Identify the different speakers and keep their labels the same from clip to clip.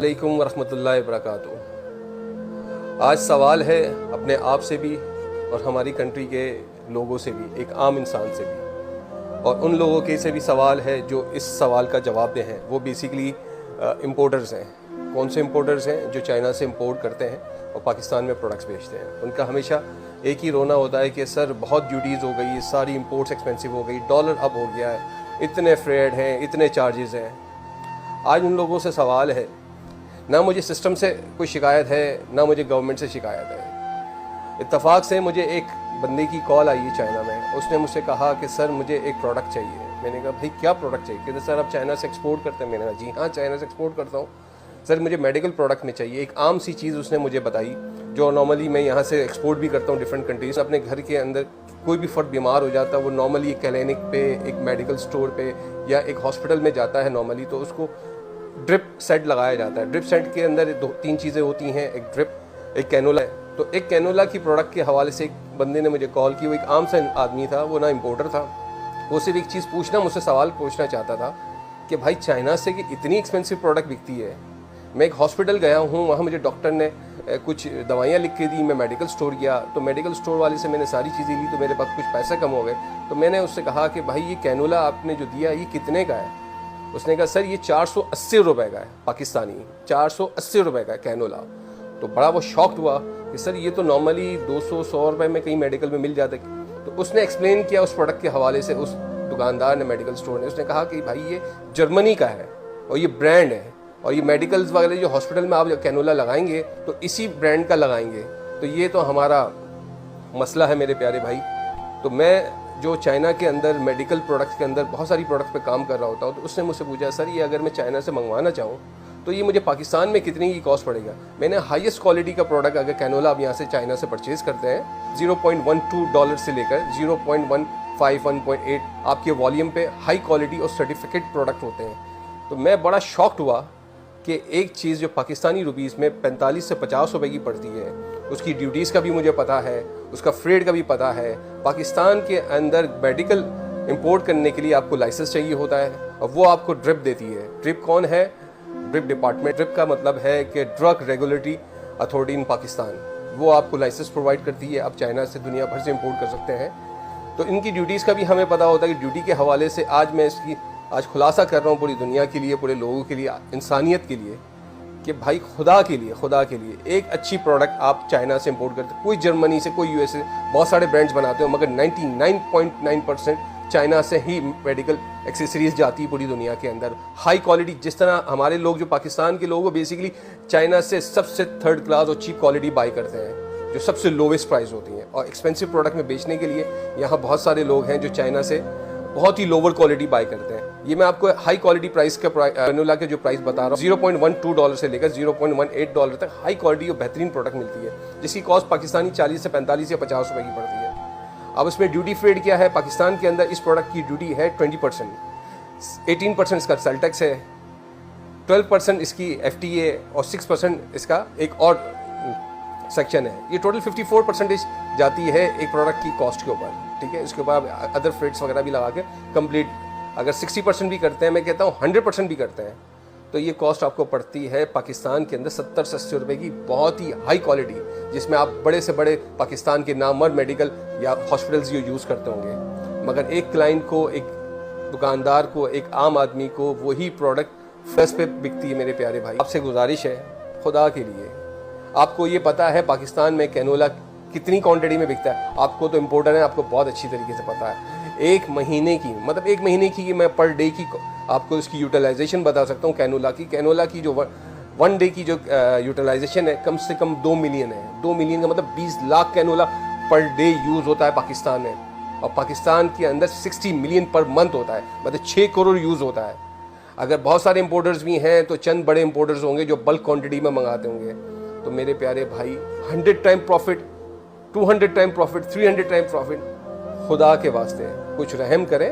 Speaker 1: अलैकुम वरहमतुल्लाहि वबरकातुहू। आज सवाल है अपने आप से भी और हमारी कंट्री के लोगों से भी, एक आम इंसान से भी, और उन लोगों के से भी सवाल है जो इस सवाल का जवाब दे हैं। वो बेसिकली इंपोर्टर्स हैं। कौन से इंपोर्टर्स हैं? जो चाइना से इंपोर्ट करते हैं और पाकिस्तान में प्रोडक्ट्स बेचते हैं। उनका हमेशा एक ही रोना होता है कि सर बहुत ड्यूटीज़ हो गई, सारी इंपोर्ट्स एक्सपेंसिव हो गई, डॉलर अप हो गया है, इतने फ्रेड हैं, इतने चार्जेस हैं। आज उन लोगों से सवाल है, ना मुझे सिस्टम से कोई शिकायत है, ना मुझे गवर्नमेंट से शिकायत है। इत्तफाक से मुझे एक बंदे की कॉल आई है चाइना में। उसने मुझसे कहा कि सर मुझे एक प्रोडक्ट चाहिए। मैंने कहा भाई क्या प्रोडक्ट चाहिए? कहते सर आप चाइना से एक्सपोर्ट करते हैं। मैंने कहा जी हाँ, चाइना से एक्सपोर्ट करता हूँ। सर मुझे मेडिकल प्रोडक्ट में चाहिए। एक आम सी चीज़ उसने मुझे बताई जो नॉर्मली मैं यहाँ से एक्सपोर्ट भी करता हूँ डिफरेंट कंट्रीज। अपने घर के अंदर कोई भी फ़र्द बीमार हो जाता है, वो नॉर्मली एक क्लिनिक पे, एक मेडिकल स्टोर पे या एक हॉस्पिटल में जाता है नॉर्मली, तो उसको ड्रिप सेट लगाया जाता है। ड्रिप सेट के अंदर दो तीन चीज़ें होती हैं, एक ड्रिप, एक कैनोला है। तो एक कैनोला की प्रोडक्ट के हवाले से एक बंदे ने मुझे कॉल की। वो एक आम सा आदमी था, वो ना इंपोर्टर था। वो सिर्फ एक चीज़ मुझसे सवाल पूछना चाहता था कि भाई चाइना से कि इतनी एक्सपेंसिव प्रोडक्ट बिकती है। मैं एक हॉस्पिटल गया हूँ, वहाँ मुझे डॉक्टर ने कुछ दवाइयाँ लिख के दी। मैं मेडिकल स्टोर गया तो मेडिकल स्टोर वाले से मैंने सारी चीज़ें ली, तो मेरे पास कुछ पैसे कम हो गए। तो मैंने उससे कहा कि भाई ये कैनोला आपने जो दिया ये कितने का है? उसने कहा सर ये 480 रुपये का है, पाकिस्तानी 480 रुपये का है कैनोला। तो बड़ा वो शॉक्ड हुआ कि सर ये तो नॉर्मली 200-100 रुपये में कहीं मेडिकल में मिल जाता है। तो उसने एक्सप्लेन किया उस प्रोडक्ट के हवाले से, उस दुकानदार ने, मेडिकल स्टोर ने, उसने कहा कि भाई ये जर्मनी का है और ये ब्रांड है, और ये मेडिकल्स वगैरह जो हॉस्पिटल में आप जो कैनोला लगाएंगे तो इसी ब्रांड का लगाएंगे। तो ये तो हमारा मसला है मेरे प्यारे भाई। तो मैं जो चाइना के अंदर मेडिकल प्रोडक्ट्स के अंदर बहुत सारी प्रोडक्ट्स पे काम कर रहा होता हूँ, तो उसने मुझसे पूछा सर ये अगर मैं चाइना से मंगवाना चाहूँ तो ये मुझे पाकिस्तान में कितनी की कॉस्ट पड़ेगा? मैंने हाईएस्ट क्वालिटी का प्रोडक्ट अगर कैनोला आप यहाँ से चाइना से परचेज़ करते हैं, $0.12 से लेकर 0.15, 1.8 आपके वॉल्यूम पे हाई क्वालिटी और सर्टिफिकेट प्रोडक्ट होते हैं। तो मैं बड़ा शॉक्ड हुआ कि एक चीज़ जो पाकिस्तानी रुपीज़ में 45 से 50 रुपए की पड़ती है, उसकी ड्यूटीज़ का भी मुझे पता है, उसका फ्रेड का भी पता है। पाकिस्तान के अंदर मेडिकल इंपोर्ट करने के लिए आपको लाइसेंस चाहिए होता है, और वो आपको ड्रिप देती है। ड्रिप कौन है? Drip department. ड्रिप का मतलब है कि drug regulatory authority in Pakistan. वो आपको लाइसेंस प्रोवाइड करती है। आप चाइना से दुनिया भर से इंपोर्ट कर सकते हैं। तो इनकी ड्यूटीज़ का भी हमें पता होता है कि ड्यूटी के हवाले से आज खुलासा कर रहा हूँ पूरी दुनिया के लिए, पूरे लोगों के लिए, इंसानियत के लिए, कि भाई खुदा के लिए एक अच्छी प्रोडक्ट आप चाइना से इंपोर्ट करते। कोई जर्मनी से, कोई यूएस से, बहुत सारे ब्रांड्स बनाते हो, मगर 99.9% चाइना से ही मेडिकल एक्सेसरीज जाती है पूरी दुनिया के अंदर, हाई क्वालिटी। जिस तरह हमारे लोग जो पाकिस्तान के लोग बेसिकली चाइना से सबसे थर्ड क्लास और चीप क्वालिटी बाई करते हैं, जो सबसे लोवेस्ट प्राइस होती हैं, और एक्सपेंसिव प्रोडक्ट में बेचने के लिए यहाँ बहुत सारे लोग हैं जो चाइना से बहुत ही लोअर क्वालिटी बाई करते हैं। ये मैं आपको हाई क्वालिटी प्राइस का कैनोला के जो प्राइस बता रहा हूँ, $0.12 से लेकर $0.18 तक हाई क्वालिटी और बेहतरीन प्रोडक्ट मिलती है, जिसकी कॉस्ट पाकिस्तानी 40 से 45 या 50 रुपए की पड़ती है। अब इसमें ड्यूटी फ्रेड क्या है? पाकिस्तान के अंदर इस प्रोडक्ट की ड्यूटी है 20%, 18% इसका सेल टैक्स है, 12% इसकी FTA और 6% इसका एक और सेक्शन है। ये टोटल 54% जाती है एक प्रोडक्ट की कॉस्ट के ऊपर, ठीक है। इसके बाद अदर फ्रेड्स वगैरह भी लगा के कंप्लीट अगर 60% भी करते हैं, मैं कहता हूँ 100% भी करते हैं, तो ये कॉस्ट आपको पड़ती है पाकिस्तान के अंदर 70 से 80 रुपये की, बहुत ही हाई क्वालिटी, जिसमें आप बड़े से बड़े पाकिस्तान के नामवर मेडिकल या हॉस्पिटल्स ये यूज़ करते होंगे। मगर एक क्लाइंट को, एक दुकानदार को, एक आम आदमी को वही प्रोडक्ट फर्स्ट पे बिकती है। मेरे प्यारे भाई, आपसे गुजारिश है खुदा के लिए, आपको ये पता है पाकिस्तान में कैनोला कितनी क्वांटिटी में बिकता है? आपको तो इम्पोर्टर है, आपको बहुत अच्छी तरीके से पता है। एक महीने की मैं पर डे की आपको इसकी यूटिलाइजेशन बता सकता हूँ कैनोला की जो वन डे की जो यूटिलाइजेशन है कम से कम 2 मिलियन है। 2 मिलियन का मतलब 20 lakh canola per day use होता है पाकिस्तान में, और पाकिस्तान के अंदर 60 मिलियन पर मंथ होता है, मतलब 6 करोड़ यूज़ होता है। अगर बहुत सारे इम्पोर्टर्स भी हैं तो चंद बड़े इम्पोर्टर्स होंगे जो बल्क क्वान्टिटी में मंगाते होंगे। तो मेरे प्यारे भाई, 100 time profit, 200 time profit, 300 time profit. खुदा के वास्ते कुछ रहम करें।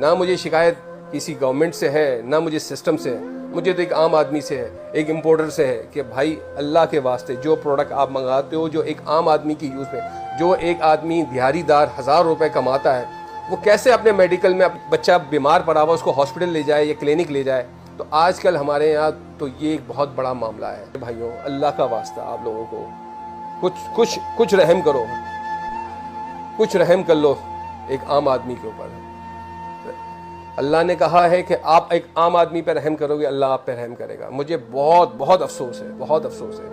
Speaker 1: ना मुझे शिकायत किसी गवर्नमेंट से है, ना मुझे सिस्टम से है, मुझे तो एक आम आदमी से है, एक इम्पोर्टर से है कि भाई अल्लाह के वास्ते जो प्रोडक्ट आप मंगाते हो, जो एक आम आदमी की यूज़ में, जो एक आदमी दिहाड़ीदार 1000 रुपये कमाता है, वो कैसे अपने मेडिकल में बच्चा बीमार पड़ा हुआ उसको हॉस्पिटल ले जाए या क्लिनिक ले जाए, تو آج کل ہمارے یہاں تو یہ ایک بہت بڑا معاملہ ہے بھائیوں، اللہ کا واسطہ آپ لوگوں کو کچھ رحم کرو، کچھ رحم کر لو ایک عام آدمی کے اوپر۔ اللہ نے کہا ہے کہ آپ ایک عام آدمی پہ رحم کرو گے، اللہ آپ پہ رحم کرے گا۔ مجھے بہت افسوس ہے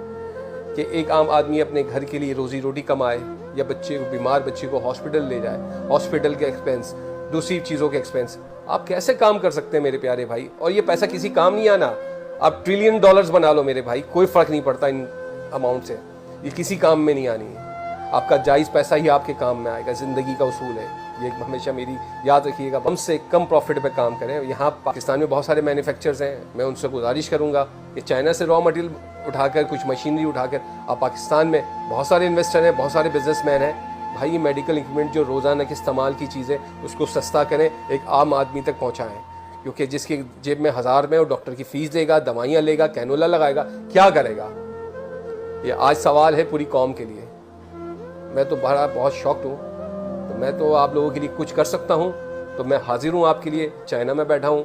Speaker 1: کہ ایک عام آدمی اپنے گھر کے لیے روزی روٹی کمائے یا بیمار بچے کو ہاسپٹل لے جائے، ہاسپٹل کے ایکسپینس، دوسری چیزوں کے ایکسپینس، آپ کیسے کام کر سکتے ہیں میرے پیارے بھائی؟ اور یہ پیسہ کسی کام نہیں آنا، آپ ٹریلین ڈالرز بنا لو میرے بھائی، کوئی فرق نہیں پڑتا ان اماؤنٹ سے، یہ کسی کام میں نہیں آنی ہے۔ آپ کا جائز پیسہ ہی آپ کے کام میں آئے گا، زندگی کا اصول ہے یہ، ہمیشہ میری یاد رکھیے گا۔ کم سے کم پروفٹ پہ کام کریں۔ یہاں پاکستان میں بہت سارے مینوفیکچرز ہیں، میں ان سے گزارش کروں گا کہ چائنا سے را مٹیریل اٹھا کر، کچھ مشینری اٹھا کر، آپ پاکستان میں بہت سارے انویسٹر ہیں، بہت سارے بزنس مین ہیں بھائی، یہ میڈیکل اکوپمنٹ جو روزانہ کے استعمال کی چیزیں اس کو سستا کریں، ایک عام آدمی تک پہنچائیں، کیونکہ جس کی جیب میں 1000 میں وہ ڈاکٹر کی فیس دے گا، دوائیاں لے گا، کینولا لگائے گا، کیا کرے گا؟ یہ آج سوال ہے پوری قوم کے لیے۔ میں تو بہت شاکڈ ہوں، تو میں تو آپ لوگوں کے لیے کچھ کر سکتا ہوں تو میں حاضر ہوں آپ کے لیے۔ چائنا میں بیٹھا ہوں،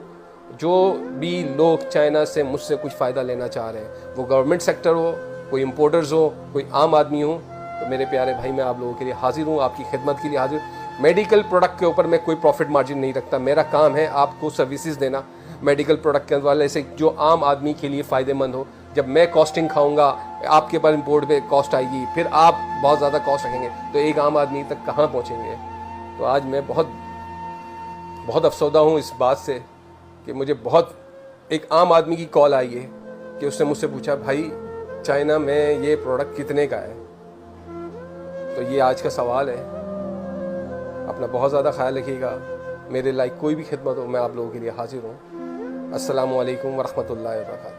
Speaker 1: جو بھی لوگ چائنا سے مجھ سے کچھ فائدہ لینا چاہ رہے ہیں، وہ گورنمنٹ سیکٹر ہو، کوئی امپورٹرز ہو، کوئی عام آدمی ہو، تو میرے پیارے بھائی میں آپ لوگوں کے لیے حاضر ہوں، آپ کی خدمت کے لیے حاضر ہوں۔ میڈیکل پروڈکٹ کے اوپر میں کوئی پروفٹ مارجن نہیں رکھتا، میرا کام ہے آپ کو سروسز دینا میڈیکل پروڈکٹ کے حوالے سے جو عام آدمی کے لیے فائدہ مند ہو۔ جب میں کاسٹنگ کھاؤں گا، آپ کے پاس امپورٹ پہ کاسٹ آئے گی، پھر آپ بہت زیادہ کاسٹ رکھیں گے تو ایک عام آدمی تک کہاں پہنچیں گے؟ تو آج میں بہت افسردہ ہوں اس بات سے کہ مجھے ایک عام آدمی کی کال آئی ہے کہ اس نے مجھ سے پوچھا بھائی چائنا میں یہ پروڈکٹ کتنے کا ہے؟ تو یہ آج کا سوال ہے۔ اپنا بہت زیادہ خیال رکھیے گا، میرے لائک کوئی بھی خدمت ہو میں آپ لوگوں کے لیے حاضر ہوں۔ السلام علیکم ورحمۃ اللہ وبرکاتہ۔